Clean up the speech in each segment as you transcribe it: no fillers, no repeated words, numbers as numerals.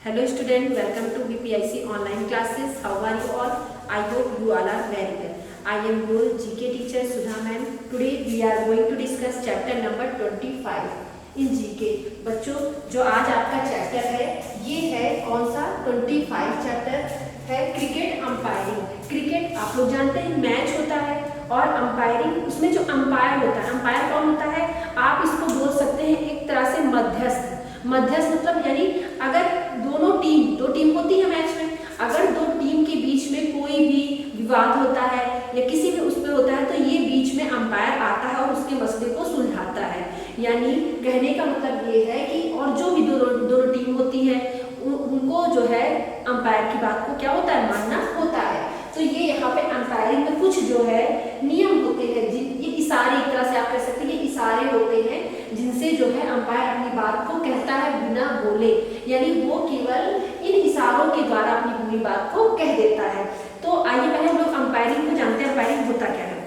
Hello student, welcome to BPIC online classes. How are you all? I hope you all are very well. I am your GK teacher Sudha ma'am. Today we are going to discuss chapter number 25 in GK. बच्चों जो आज आपका chapter है ये है कौन सा 25 chapter है क्रिकेट अंपायरिंग। क्रिकेट आप लोग जानते हैं मैच होता है और अंपायरिंग उसमें जो अंपायर होता है, अंपायर कौन होता है? आप इसको बोल सकते हैं एक तरह से मध्यस्थ। मध्यस्थ मतलब यानी अगर दो टीम होती है मैच में, अगर दो टीम के बीच में कोई भी विवाद होता है या किसी भी उस पर होता है तो ये बीच में अंपायर आता है और उसके मसले को सुलझाता है। यानी कहने का मतलब ये है कि और जो भी दोनों टीम होती है उनको जो है अंपायर की बात को क्या होता है, मानना होता है। तो ये यहाँ पे अंपायरिंग में कुछ जो है नियम होते हैं, ये इशारे एक तरह से आप कह सकते हैं, ये इशारे होते हैं जिनसे जो है अंपायर अपनी बात को कहता है बिना बोले, यानी वो केवल इन इशारों के द्वारा अपनी पूरी बात को कह देता है। तो आइए पहले हम लोग अंपायरिंग को जानते हैं। अंपायरिंग होता क्या है?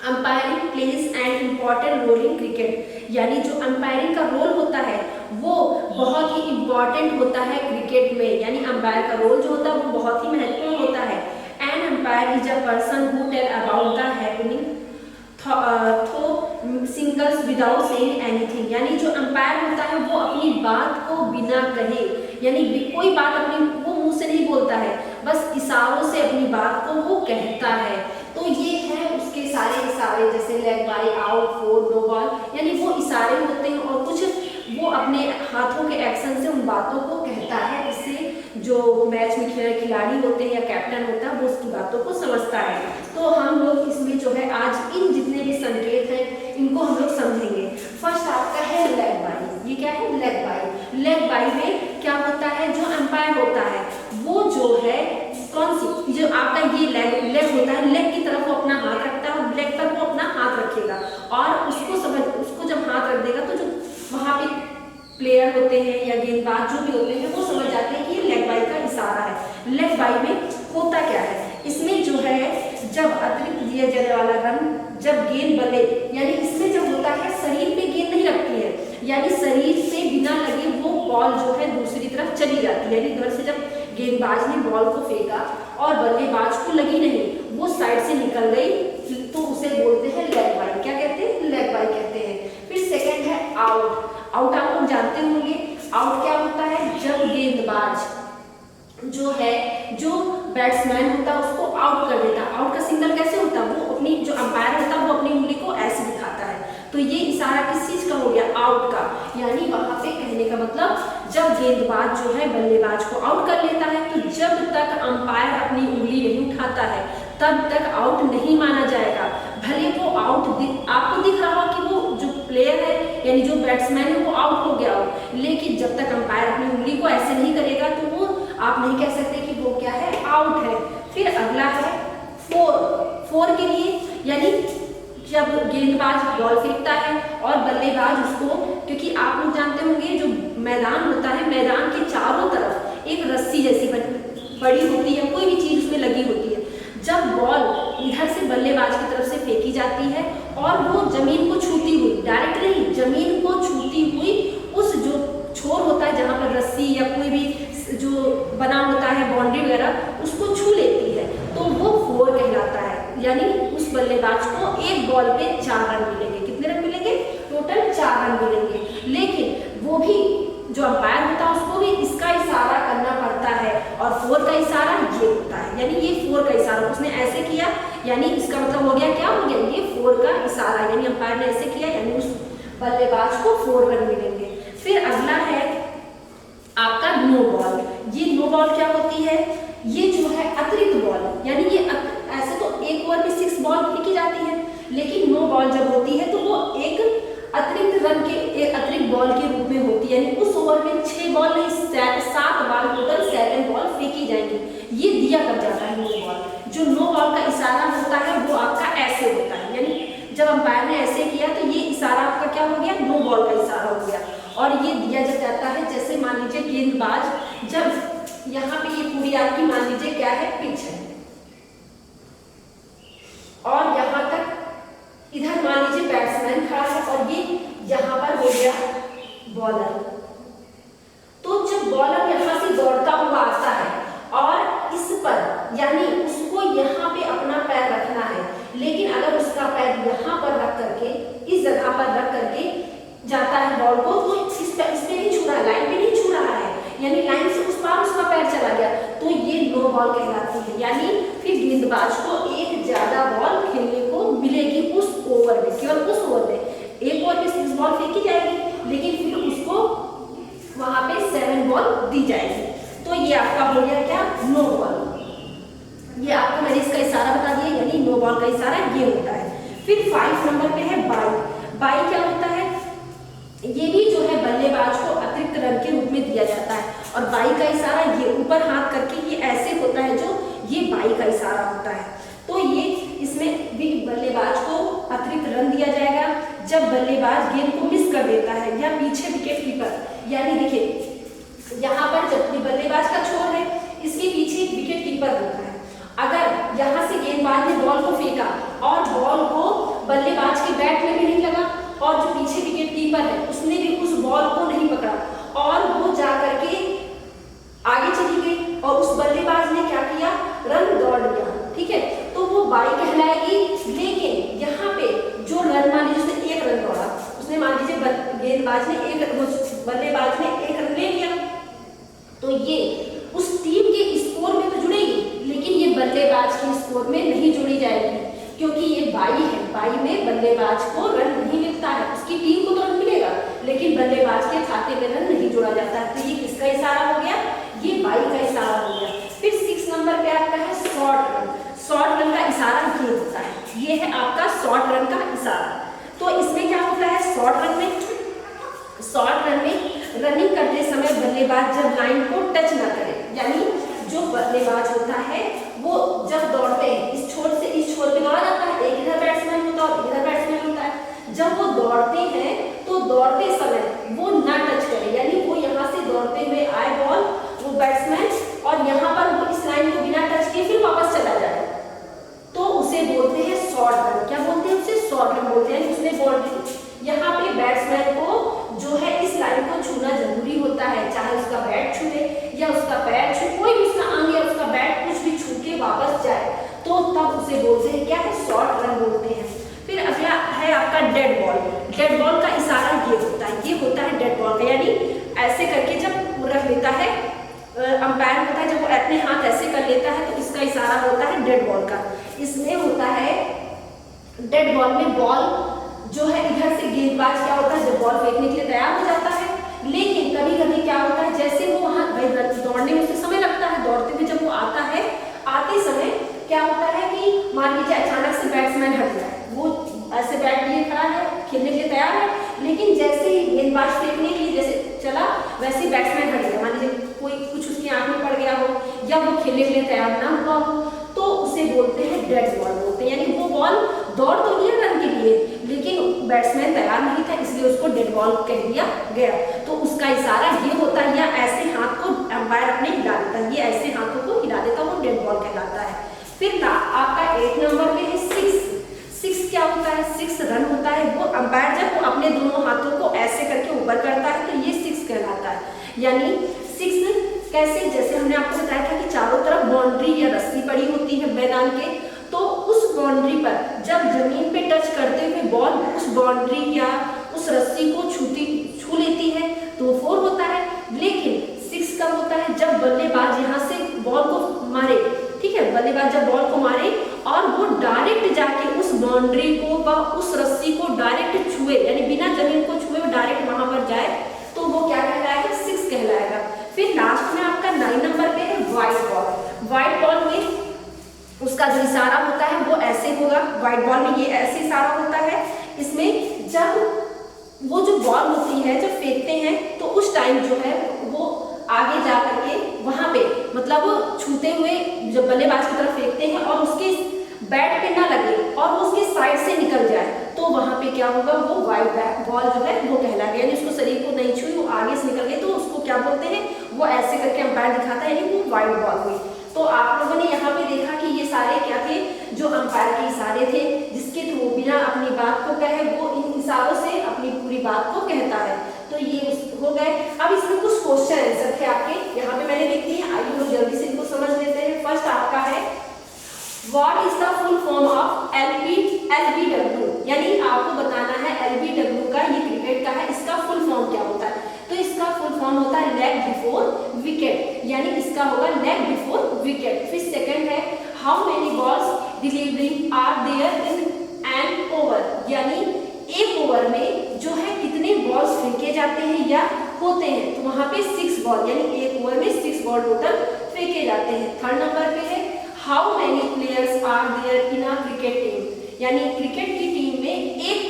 Umpiring plays an important role in cricket, यानी जो अंपायरिंग का रोल होता है वो बहुत ही इम्पॉर्टेंट होता है क्रिकेट में, यानी अंपायर का रोल जो होता है वो बहुत ही महत्वपूर्ण होता है। An umpire is a person who tell about the happening through signals without saying anything, यानी जो अंपायर होता है वो अपनी बात को बिना कहे, यानी कोई बात अपनी वो मुंह से नहीं बोलता है, बस इशारों से अपनी बात को वो कहता है। तो ये है उसके सारे इशारे, जैसे leg bye, out, four, no ball, यानी वो इशारे होते हैं और कुछ वो अपने हाथों के एक्शन से उन बातों को कहता है, इससे जो मैच में खिलाड़ी होते हैं या कैप्टन होता है वो उसकी बातों को समझता है। तो हम लोग इसमें जो है आज इन जितने भी संकेत हैं इनको हम लोग समझेंगे। फर्स्ट आपका है लेग बाय। ये क्या है? Leg bye. लेग बाय में क्या होता है? जो अंपायर होता है वो जो है कौन सी जो आपका ये लेग होता है, लेग की तरफ वो अपना हाथ रखता है और लेग पर वो अपना हाथ रखेगा और उसको जब हाथ रख देगा तो जो वहां पे प्लेयर होते हैं या गेंदबाज जो भी होते हैं वो समझ जाते हैं कि ये लेग बाय का इशारा है। लेग बाय में होता क्या है? इसमें जो है जब अतिरिक्त दिया जाने वाला रन जब गेंद बले, यानी इसमें जब होता है शरीर पे गेंद नहीं लगती है, यानी शरीर से बिना लगे वो बॉल जो है दूसरी तरफ चली जाती है, यानी इधर से जब गेंदबाज ने बॉल को फेंका और बल्लेबाज को लगी नहीं, वो साइड से निकल गई तो उसे बोलते हैं लेग बाय। क्या कहते हैं? लेग बाय कहते हैं। फिर सेकंड है आउट। आउट आप लोग जानते होंगे, आउट क्या होता है? जब गेंदबाज जो है जो बैट्समैन होता है उसको आउट कर देता है। आउट का सिग्नल कैसे होता है? वो अपनी जो अंपायर होता है वो अपनी उंगली को ऐसे दिखाता है, तो ये इशारा किस चीज का हो गया? आउट का। यानी वहां पे कहने का मतलब जब गेंदबाज जो है बल्लेबाज को आउट कर लेता है तो जब तक अंपायर अपनी उंगली नहीं उठाता है तब तक आउट नहीं माना जाएगा। भले वो आउट आपको दिख रहा हो कि वो जो प्लेयर है यानी जो बैट्समैन है वो आउट हो गया हो, लेकिन जब तक अंपायर अपनी उंगली को ऐसे नहीं करेगा तो वो आप नहीं कह सकते कि वो क्या है? आउट है। फिर अगला है फोर। फोर के लिए यानी जब गेंदबाज बॉल फेंकता है और बल्लेबाज उसको, क्योंकि आप लोग जानते होंगे जो मैदान होता है मैदान के चारों तरफ एक रस्सी जैसी बड़ी होती है, कोई भी चीज उसमें लगी होती है। जब बॉल इधर से बल्लेबाज की तरफ से फेंकी जाती है और वो जमीन को छूती हुई, डायरेक्ट नहीं, जमीन को छूती हुई उस जो छोर होता है जहां पर रस्सी या कोई भी जो बना होता है बाउंड्री वगैरह उसको छू लेती है तो वो फोर कहलाता है। यानी उस बल्लेबाज को एक बॉल पे 4 रन मिलेंगे। कितने रन मिलेंगे? टोटल 4 रन मिलेंगे। लेकिन वो भी जो अंपायर होता है उसको भी इसका इशारा करना पड़ता है और फोर का इशारा ये होता है, यानी ये फोर का इशारा उसने ऐसे किया यानी इसका मतलब हो गया क्या हो गया? ये फोर का इशारा, यानी अंपायर ने ऐसे किया यानी उस बल्लेबाज को 4 रन मिलेंगे। फिर अगला है आपका नो बॉल। ये नो बॉल क्या होती है? ये जो है अतिरिक्त बॉल, यानी ये ऐसे तो एक ओवर में 6 बॉल फेंकी जाती है, लेकिन नो बॉल जब होती है तो वो एक अतिरिक्त रन के एक अतिरिक्त बॉल के रूप में होती है, यानी उस ओवर में 6 बॉल नहीं 7 बॉल टोटल 7 बॉल फेंकी जाएंगी। ये दिया कब जाता है नो बॉल। जो नो बॉल का इशारा होता है वो आपका ऐसे होता है, यानी जब अंपायर ने ऐसे किया तो ये इशारा आपका क्या हो गया? नो बॉल का इशारा हो गया। और ये दिया जब जाता है जैसे मान लीजिए गेंदबाज जब यहाँ पे ये पूरी आपकी मान लीजिए क्या है? पिच है और यहाँ तक इधर मान लीजिए बैट्समैन खड़ा है और ये यहाँ पर हो गया बॉलर। तो जब बॉलर यहाँ से ऊपर रख करके जाता है बॉल को, तो इस पे नहीं छू रहा है, लाइन पे नहीं छू रहा है, यानी लाइन से उस पार उसका पैर चला गया, तो ये नो बॉल कहलाती है। यानी फिर गेंदबाज को एक ज्यादा बॉल खेलने को मिलेगी उस ओवर में, केवल उस ओवर में। एक ओवर में 6 बॉल फेंकी जाएगी, लेकिन फिर उसको वहां पे 7 बॉल दी जाएगी। तो ये आपका हो गया क्या, नो बॉल। ये आपको मैंने इसका इशारा बता दिया, यानी नो बॉल का इशारा ये होता है। फिर 5 नंबर पे है बाई। बाई क्या होता है, ये भी जो है बल्लेबाज को अतिरिक्त रन के रूप में दिया जाता है। और बाई का इशारा ये ऊपर हाथ करके ये ऐसे होता है, जो ये बाई का इशारा होता है। तो ये इसमें भी बल्लेबाज को अतिरिक्त रन दिया जाएगा जब बल्लेबाज गेंद को मिस कर देता है या पीछे विकेट कीपर, यानी देखिए यहाँ पर जब बल्लेबाज का छोर है, इसके पीछे विकेट कीपर होता है। अगर यहाँ से गेंदबाज ने बॉल को फेंका और बॉल को बल्लेबाज के बैट में भी नहीं लगा, और जो पीछे विकेट कीपर है उसने भी उस बॉल को नहीं पकड़ा, और वो जा करके आगे चली गई और उस बल्लेबाज ने क्या किया, रन दौड़ लिया, ठीक है, तो वो बाई कहलाएगी। लेकिन यहाँ पे जो रन, मान लीजिए उसने 1 रन दौड़ा, उसने मान लीजिए गेंदबाज ने बल्लेबाज ने 1 रन ले लिया, तो ये उस टीम के स्कोर में तो जुड़ेगी, लेकिन ये बल्लेबाज के स्कोर में नहीं जोड़ी जाएगी, क्योंकि ये बाई है। बाई में बल्लेबाज को रन नहीं मिलता है, उसकी टीम को तो रन मिलेगा, लेकिन बल्लेबाज के खाते में रन नहीं जोड़ा जाता है। तो ये किसका इशारा हो गया, ये बाई का इशारा हो गया। फिर 6 नंबर पे आपका है शॉर्ट रन। शॉर्ट रन का इशारा ये होता है, ये है आपका शॉर्ट रन का इशारा। तो इसमें क्या होता है, शॉर्ट रन में रनिंग करते समय बल्लेबाज जब लाइन को टच ना करे, यानी जो बल्लेबाज होता है वो जब दौड़ते हैं, इस छोर से इस छोर पे दौड़ा जाता है, एक इधर बैट्समैन होता है और इधर बैट्समैन होता है। जब वो दौड़ते हैं तो दौड़ते समय वो ना टच करे, यानी वो यहाँ से दौड़ते हुए आए बॉल, वो बैट्समैन, और यहाँ पर वो इस लाइन को बिना टच किए फिर वापस चला जाए, तो उसे बोलते हैं शॉर्ट रन। क्या बोलते हैं उसे, शॉर्ट रन बोलते हैं। उसने बॉल यहाँ पे बैट्समैन को जो है इस लाइन को छूना जरूरी होता है, चाहे उसका बैट छूए या उसका पैर छूए, कोई भी उसका अंग या उसका बैट कुछ भी छू के वापस जाए, तो तब उसे बोलते हैं क्या है, शॉर्ट रन बोलते हैं। फिर अगला है आपका डेड बॉल। डेड बॉल का इशारा ये होता है, ये होता है डेड बॉल का, यानी ऐसे करके जब रख लेता है अंपायर होता है, जब वो अपने हाथ ऐसे कर लेता है तो इसका इशारा होता है डेड बॉल का। इसमें होता है डेड बॉल में बॉल जो है इधर से गेंदबाज क्या होता है, जब बॉल फेंकने के लिए तैयार हो जाता है, लेकिन कभी कभी क्या होता है, जैसे वो वहां दौड़ने में उसे समय लगता है, दौड़ते हुए जब वो आता है, आते समय क्या होता है कि मान लीजिए अचानक से बैट्समैन हट जाए, वो ऐसे बैट लिए खड़ा है, खेलने के लिए तैयार है, लेकिन जैसे ही गेंदबाज फेंकने के लिए जैसे चला, वैसे ही बैट्समैन हट गया, मान लीजिए कोई कुछ उसकी आंख में पड़ गया हो या वो खेलने के लिए तैयार ना हुआ हो, तो उसे बोलते हैं डेड बॉल बोलते हैं। यानी वो बॉल दौड़ तो लिया रन के लिए, लेकिन बैट्समैन तैयार नहीं था, इसलिए उसको डेड बॉल कह दिया गया। तो उसका इशारा ये होता है, या ऐसे हाथ को अंपायर अपने हिला देता है, ये ऐसे हाथों को हिला देता है, वो डेड बॉल कहलाता है। फिर आपका 8 नंबर पे है 6 क्या होता है, 6 रन होता है। वो अंपायर जब वो अपने दोनों हाथों को ऐसे करके ऊपर करता है तो ये 6 कहलाता है। यानी 6 कैसे, जैसे हमने आपको बताया था कि चारों तरफ बाउंड्री या रस्सी पड़ी होती है मैदान के, तो उस बाउंड्री पर जब जमीन पे टच करते हुए बॉल उस बाउंड्री या उस रस्सी को छू लेती है तो 4 होता है। लेकिन 6 कब होता है, जब बल्लेबाज यहाँ से बॉल को मारे, ठीक है, बल्लेबाज जब बॉल को मारे और वो डायरेक्ट जाके उस बाउंड्री को व उस रस्सी को डायरेक्ट छुए, यानी बिना जमीन को छुए वो डायरेक्ट वहां पर जाए, तो वो क्या कहलाएगा, 6 कहलाएगा। फिर लास्ट में आपका 9 नंबर पे है वाइड बॉल। वाइड बॉल में उसका जो इशारा होता है वो ऐसे होगा, वाइड बॉल में ये ऐसे इशारा होता है। इसमें जब वो जो बॉल होती है जब फेंकते हैं तो उस टाइम जो है वो आगे जा करके वहां पे, मतलब वो छूते हुए जब बल्लेबाज की तरफ फेंकते हैं और उसके बैट पे ना लगे और वो उसके साइड से निकल जाए, तो वहां पे क्या होगा, वो वाइड बॉल जो है वो कहलाएगा। यानी उसको शरीर को नहीं छुई, वो आगे से निकल गई, तो उसको क्या बोलते हैं, वो ऐसे करके अंपायर दिखाता है, यानी वो वाइड बॉल हुई। तो आप लोगों ने यहाँ पे देखा कि ये सारे क्या थे, जो अंपायर के इशारे थे, जिसके थ्रू बिना अपनी बात को कहे वो इन इशारों से अपनी पूरी बात को कहता है। तो ये हो गए। अब इसमें कुछ क्वेश्चन आंसर थे आपके, यहाँ पे मैंने लिख दिए, आइए लोग जल्दी से इनको समझ लेते हैं। फर्स्ट आपका है, what is the full form of LPT LBW, यानी आपको बताना है LBW का, ये क्रिकेट का है, इसका फुल फॉर्म क्या होता है। तो इसका फुल फॉर्म होता है लेग बिफोर विकेट, यानी इसका होगा लेग बिफोर विकेट। फिर सेकंड है how many balls delivering are there in an over, यानी एक ओवर में जो है कितने बॉल्स फेंके जाते हैं या होते हैं। तो वहां पे 6 बॉल, यानी एक ओवर में 6 बॉल टोटल फेंके जाते हैं। थर्ड नंबर पे है how many players are there in a cricket team, यानी क्रिकेट की टीम में एक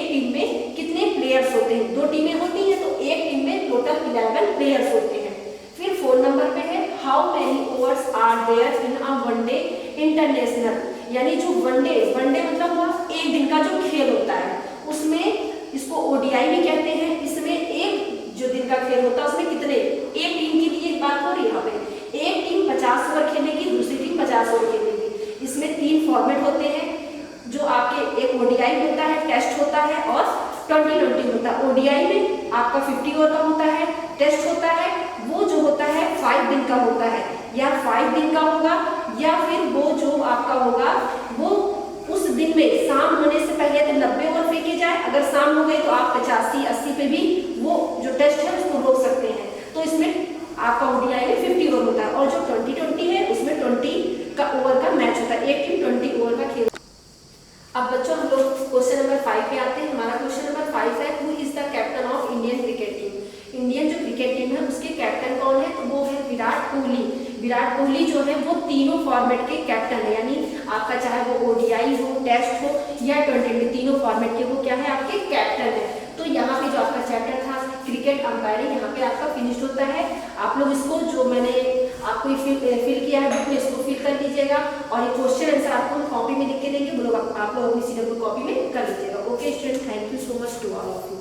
टीम में कितने प्लेयर्स होते हैं। 2 टीमें होती हैं तो एक टीम में टोटल 11 प्लेयर्स होते हैं। फिर 4 नंबर पे है how many overs are there in a one day international, यानी जो वनडे मतलब वह एक दिन का जो खेल होता है उसमें, इसको ओडीआई भी कहते हैं। इसमें एक जो दिन का खेल होता है उसमें कितने, एक टीम की लिए बात हो रही है यहाँ पे, एक टीम 50 ओवर खेलेगी, दूसरी टीम 50 ओवर खेलेगी। इसमें 3 फॉर्मेट होते हैं जो आपके, एक ओडीआई होता है, टेस्ट होता है और T20 होता है। ओडीआई में आपका 50 ओवर का होता है, टेस्ट होता है वो जो होता है 5 दिन का होता है, या 5 दिन का होगा, या फिर वो जो आपका होगा वो उस दिन में शाम होने से पहले तो 90 ओवर फेंके जाए, अगर शाम हो गई तो आप 85-80 पे भी वो जो टेस्ट है उसको रोक सकते हैं। तो इसमें आपका ओडीआई में 50 ओवर होता है, और जो T20 है उसमें 20 का ओवर का मैच होता है, एक टीम 20 ओवर का खेल। अब बच्चों हम लोग क्वेश्चन नंबर 5 पे आते हैं। हमारा क्वेश्चन नंबर 5 है who is the captain of Indian cricket team, Indian जो क्रिकेट टीम है उसके कैप्टन कौन है। तो वो है विराट कोहली। विराट कोहली जो है वो तीनों फॉर्मेट के कैप्टन है, यानी आपका चाहे वो ओडीआई हो, टेस्ट हो या T20, तीनों फॉर्मेट के वो क्या है आपके कैप्टन है। तो यहाँ पे जो आपका चैप्टर था क्रिकेट अंपायरिंग यहाँ पे आपका फिनिश होता है। आप लोग इसको जो मैंने आपको फिल किया है बुक में इसको फिल कर दीजिएगा, और ये क्वेश्चन आंसर आपको कॉपी में लिख के देंगे, वो लोग आप लोग अपनी CW कॉपी में कर लीजिएगा। Okay student, thank you so much to all of you.